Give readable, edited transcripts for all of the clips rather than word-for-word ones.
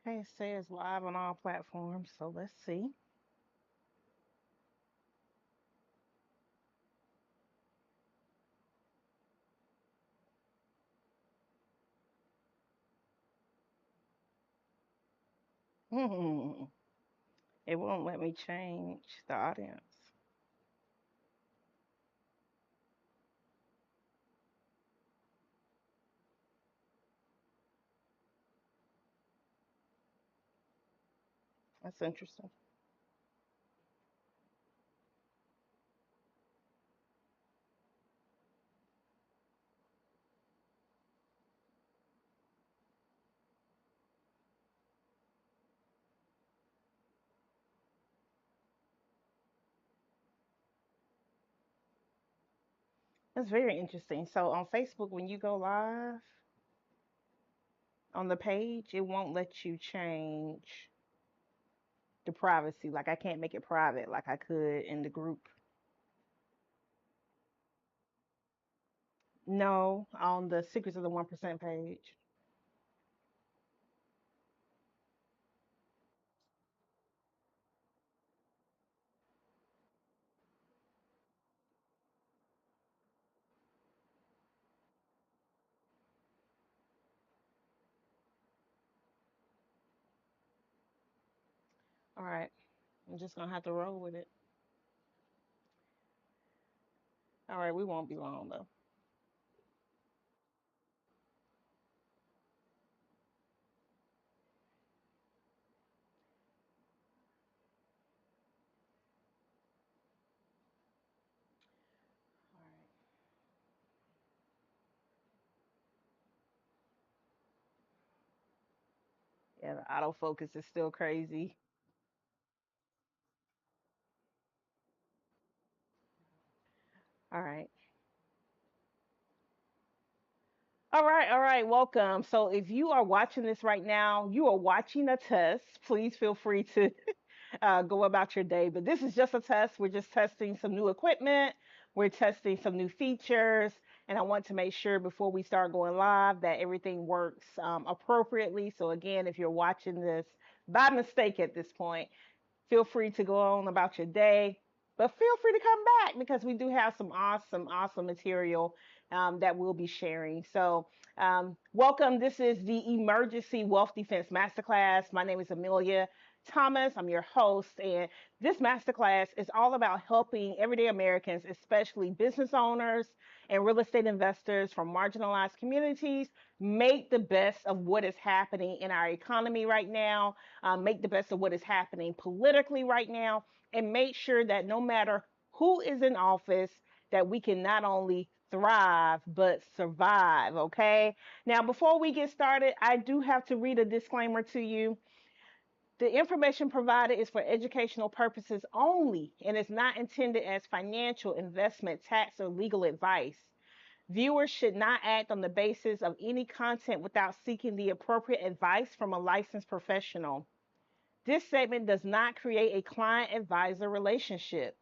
Okay, it says live on all platforms, so let's see. Hmm. It won't let me change the audience. That's interesting. That's very interesting. So on Facebook, when you go live on the page, it won't let you change the privacy. Like I can't make it private like I could in the group. No, on the Secrets of the 1% page. All right, I'm just gonna have to roll with it. All right, we won't be long though. All right. Yeah, the autofocus is still crazy. All right. All right, welcome. So if you are watching this right now, you are watching a test. Please feel free to go about your day. But this is just a test. We're just testing some new equipment. We're testing some new features. And I want to make sure before we start going live that everything works appropriately. So again, if you're watching this by mistake at this point, feel free to go on about your day, but feel free to come back because we do have some awesome material that we'll be sharing. So, welcome. This is the Emergency Wealth Defense Masterclass. My name is Amelia Thomas. I'm your host, and this masterclass is all about helping everyday Americans, especially business owners and real estate investors from marginalized communities, make the best of what is happening in our economy right now, make the best of what is happening politically right now, and make sure that no matter who is in office, that we can not only thrive but survive. Okay. Now, before we get started, I do have to read a disclaimer to you. The information provided is for educational purposes only and is not intended as financial, investment, tax, or legal advice. Viewers should not act on the basis of any content without seeking the appropriate advice from a licensed professional. This statement does not create a client advisor relationship.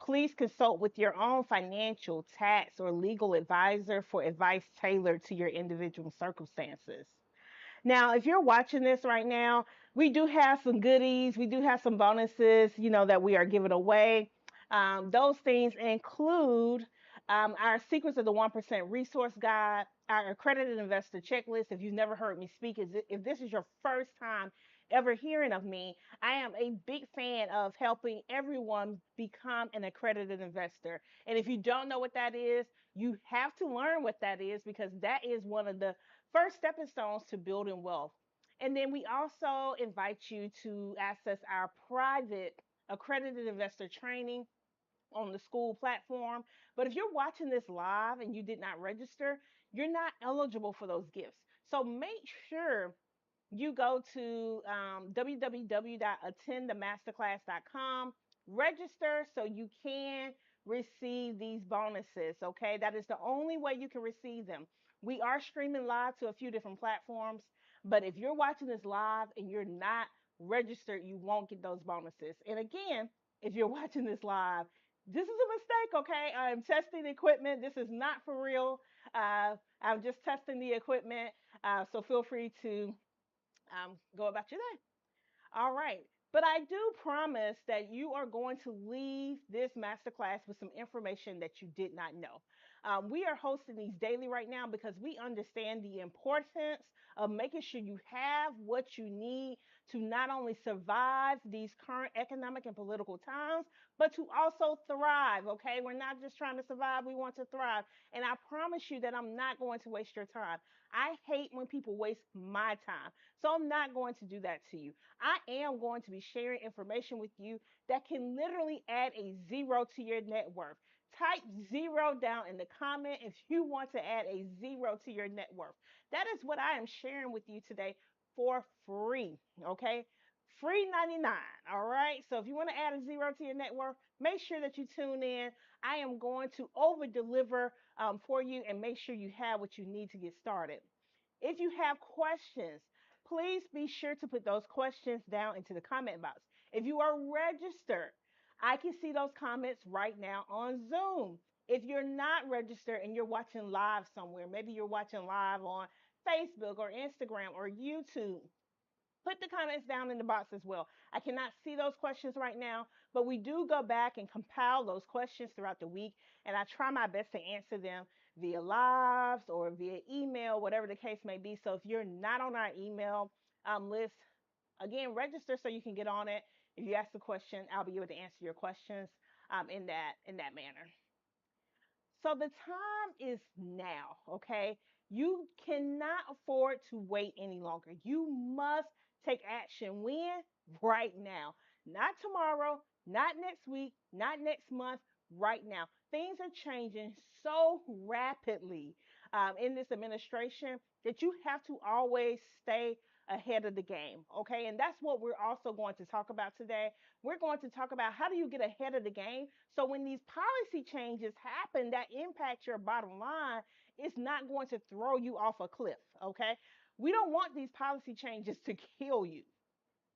Please consult with your own financial, tax, or legal advisor for advice tailored to your individual circumstances. Now, if you're watching this right now, we do have some goodies. We do have some bonuses, that we are giving away. Those things include our Secrets of the 1% resource guide, our accredited investor checklist. If you've never heard me speak, if this is your first time ever hearing of me, I am a big fan of helping everyone become an accredited investor. And if you don't know what that is, you have to learn what that is because that is one of the first stepping stones to building wealth. And then we also invite you to access our private accredited investor training on the school platform. But if you're watching this live and you did not register, you're not eligible for those gifts. So make sure you go to www.attendthemasterclass.com, register so you can receive these bonuses. Okay, that is the only way you can receive them. We are streaming live to a few different platforms, but if you're watching this live and you're not registered, you won't get those bonuses. And again, if you're watching this live, this is a mistake, okay? I'm testing the equipment. This is not for real. I'm just testing the equipment. So feel free to go about your day. All right. But I do promise that you are going to leave this masterclass with some information that you did not know. We are hosting these daily right now because we understand the importance of making sure you have what you need to not only survive these current economic and political times, but to also thrive. Okay. We're not just trying to survive, we want to thrive. And I promise you that I'm not going to waste your time. I hate when people waste my time. So I'm not going to do that to you. I am going to be sharing information with you that can literally add a zero to your net worth. Type zero down in the comment if you want to add a zero to your net worth. That is what I am sharing with you today for free. Okay. Free 99. All right. So if you want to add a zero to your net worth, make sure that you tune in. I am going to over deliver for you and make sure you have what you need to get started. If you have questions, please be sure to put those questions down into the comment box. If you are registered, I can see those comments right now on Zoom. If you're not registered and you're watching live somewhere, maybe you're watching live on Facebook or Instagram or YouTube, put the comments down in the box as well. I cannot see those questions right now, but we do go back and compile those questions throughout the week, and I try my best to answer them via lives or via email, whatever the case may be. So if you're not on our email list, again, register so you can get on it. If you ask a question, I'll be able to answer your questions in that manner. So the time is now, okay? You cannot afford to wait any longer. You must take action. When? Right now. Not tomorrow, not next week, not next month, right now. Things are changing so rapidly in this administration that you have to always stay ahead of the game, okay? And that's what we're also going to talk about today. We're going to talk about how do you get ahead of the game so when these policy changes happen that impact your bottom line, it's not going to throw you off a cliff, okay? We don't want these policy changes to kill you,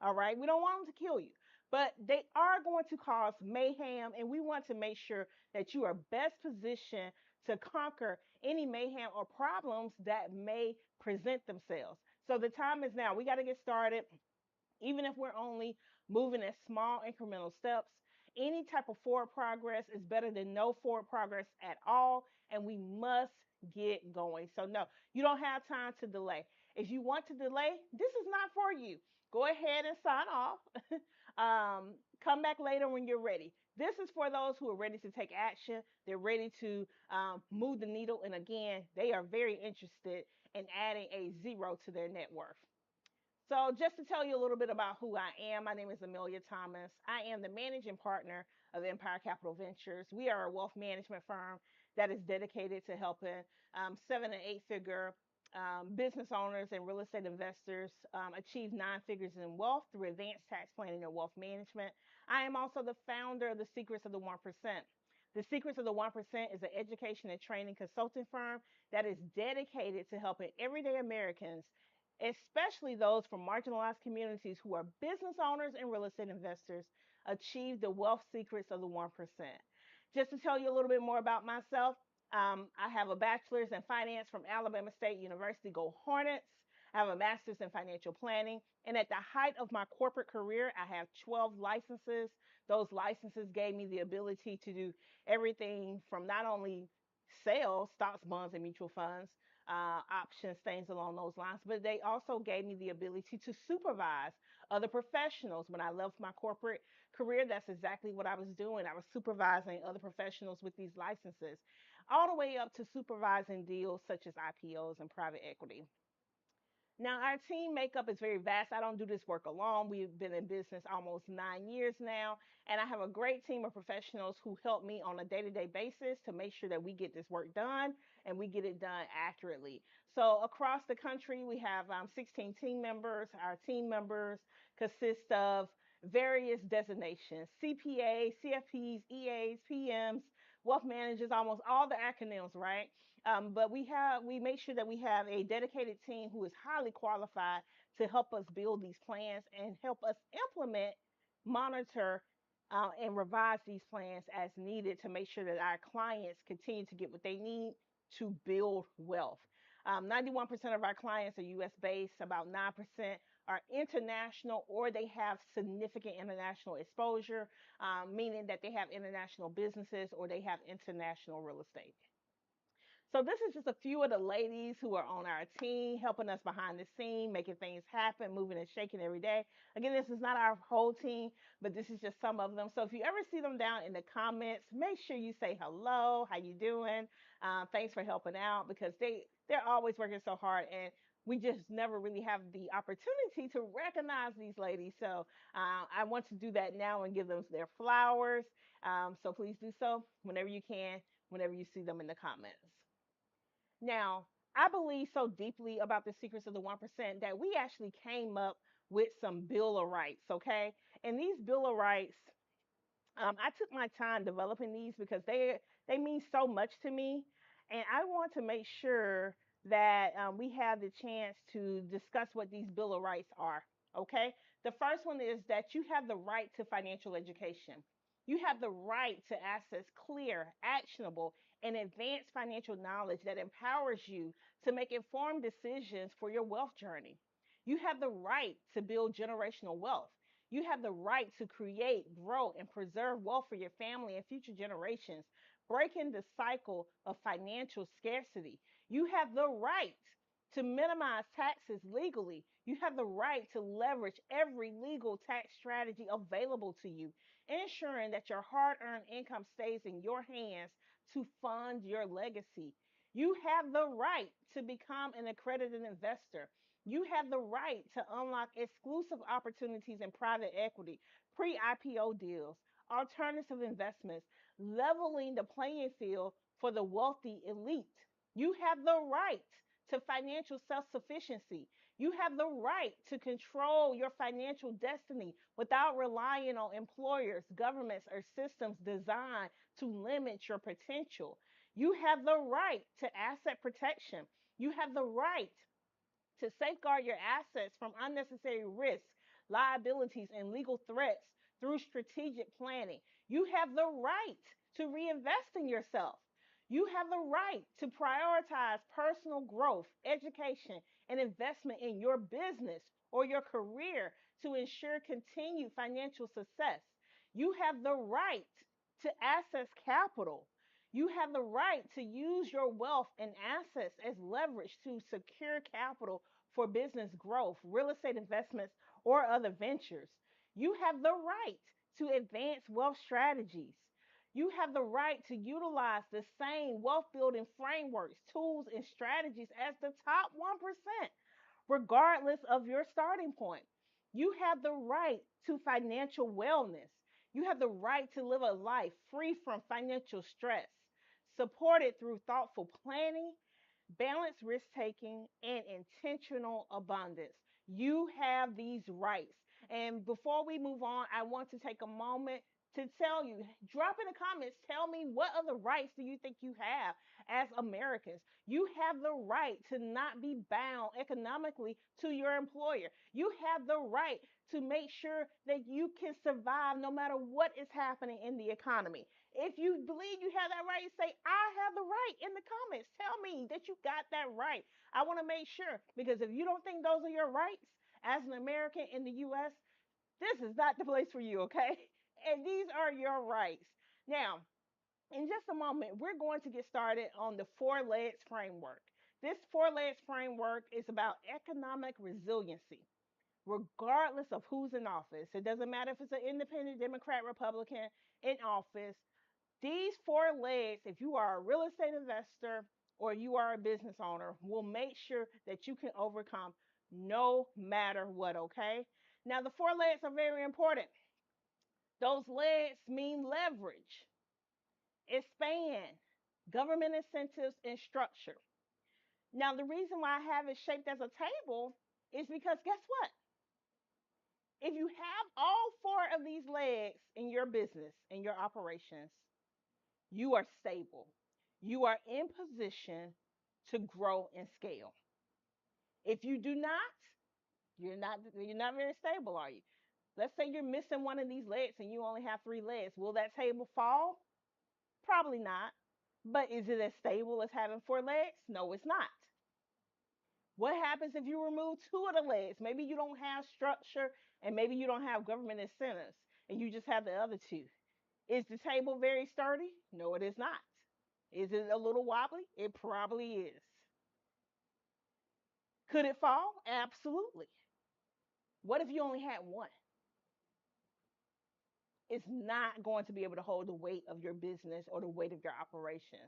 all right? We don't want them to kill you, but they are going to cause mayhem, and we want to make sure that you are best positioned to conquer any mayhem or problems that may present themselves. So the time is now. We got to get started even if we're only moving at small incremental steps. Any type of forward progress is better than no forward progress at all, and we must get going. So, no, you don't have time to delay. If you want to delay, this is not for you. Go ahead and sign off. Come back later when you're ready. This is for those who are ready to take action. They're ready to move the needle. And again, they are very interested in adding a zero to their net worth. So, just to tell you a little bit about who I am, my name is Amelia Thomas. I am the managing partner of Empire Capital Ventures. We are a wealth management firm that is dedicated to helping 7 and 8 figure business owners and real estate investors achieve 9 figures in wealth through advanced tax planning and wealth management. I am also the founder of the Secrets of the 1%. The Secrets of the 1% is an education and training consulting firm that is dedicated to helping everyday Americans, especially those from marginalized communities who are business owners and real estate investors, achieve the wealth secrets of the 1%. Just to tell you a little bit more about myself, I have a bachelor's in finance from Alabama State University. Go Hornets. I have a master's in financial planning. And at the height of my corporate career, I have 12 licenses. Those licenses gave me the ability to do everything from not only sales, stocks, bonds, and mutual funds, options, things along those lines. But they also gave me the ability to supervise other professionals. When I left my corporate career, that's exactly what I was doing. I was supervising other professionals with these licenses, all the way up to supervising deals such as IPOs and private equity. Now, our team makeup is very vast. I don't do this work alone. We've been in business almost 9 years now, and I have a great team of professionals who help me on a day to day basis to make sure that we get this work done and we get it done accurately. So, across the country, we have 16 team members. Our team members consist of various designations: CPA, CFPs, EAs, PMs, wealth managers, almost all the acronyms, right? But we make sure that we have a dedicated team who is highly qualified to help us build these plans and help us implement, monitor, and revise these plans as needed to make sure that our clients continue to get what they need to build wealth. 91% of our clients are U.S. based. About 9% are international or they have significant international exposure, meaning that they have international businesses or they have international real estate. So this is just a few of the ladies who are on our team, helping us behind the scene, making things happen, moving and shaking every day. Again, this is not our whole team, but this is just some of them. So if you ever see them down in the comments, make sure you say hello, how you doing? Thanks for helping out because they're always working so hard and we just never really have the opportunity to recognize these ladies. So I want to do that now and give them their flowers. So please do so whenever you can, whenever you see them in the comments. Now, I believe so deeply about the secrets of the 1% that we actually came up with some Bill of Rights, okay? And these Bill of Rights, I took my time developing these because they mean so much to me, and I want to make sure that we have the chance to discuss what these Bill of Rights are. Okay, the first one is that you have the right to financial education. You have the right to access clear, actionable, and advanced financial knowledge that empowers you to make informed decisions for your wealth journey. You have the right to build generational wealth. You have the right to create, grow, and preserve wealth for your family and future generations, breaking the cycle of financial scarcity. You have the right to minimize taxes legally. You have the right to leverage every legal tax strategy available to you, ensuring that your hard earned income stays in your hands to fund your legacy. You have the right to become an accredited investor. You have the right to unlock exclusive opportunities in private equity, pre IPO deals, alternative investments, leveling the playing field for the wealthy elite. You have the right to financial self sufficiency. You have the right to control your financial destiny without relying on employers, governments, or systems designed to limit your potential. You have the right to asset protection. You have the right to safeguard your assets from unnecessary risks, liabilities, and legal threats through strategic planning. You have the right to reinvest in yourself. You have the right to prioritize personal growth, education, and investment in your business or your career to ensure continued financial success. You have the right to access capital. You have the right to use your wealth and assets as leverage to secure capital for business growth, real estate investments, or other ventures. You have the right to advance wealth strategies. You have the right to utilize the same wealth building frameworks, tools, and strategies as the top 1%, regardless of your starting point. You have the right to financial wellness. You have the right to live a life free from financial stress, supported through thoughtful planning, balanced risk taking, and intentional abundance. You have these rights. And before we move on, I want to take a moment to tell you, drop in the comments, tell me what other rights do you think you have as Americans. You have the right to not be bound economically to your employer. You have the right to make sure that you can survive no matter what is happening in the economy. If you believe you have that right, say, I have the right in the comments. Tell me that you got that right. I want to make sure because if you don't think those are your rights as an American in the US, this is not the place for you, okay? And these are your rights. Now, in just a moment, we're going to get started on the four legs framework. This four legs framework is about economic resiliency, regardless of who's in office. It doesn't matter if it's an independent Democrat, Republican in office. These four legs, if you are a real estate investor or you are a business owner, will make sure that you can overcome no matter what, okay? Now, the four legs are very important. Those legs mean leverage, expand, government incentives, and structure. Now, the reason why I have it shaped as a table is because guess what? If you have all four of these legs in your business, in your operations, you are stable. You are in position to grow and scale. If you do not, you're not very stable, are you? Let's say you're missing one of these legs and you only have three legs. Will that table fall? Probably not. But is it as stable as having four legs? No, it's not. What happens if you remove two of the legs? Maybe you don't have structure and maybe you don't have government incentives and you just have the other two. Is the table very sturdy? No, it is not. Is it a little wobbly? It probably is. Could it fall? Absolutely. What if you only had one? It's not going to be able to hold the weight of your business or the weight of your operations.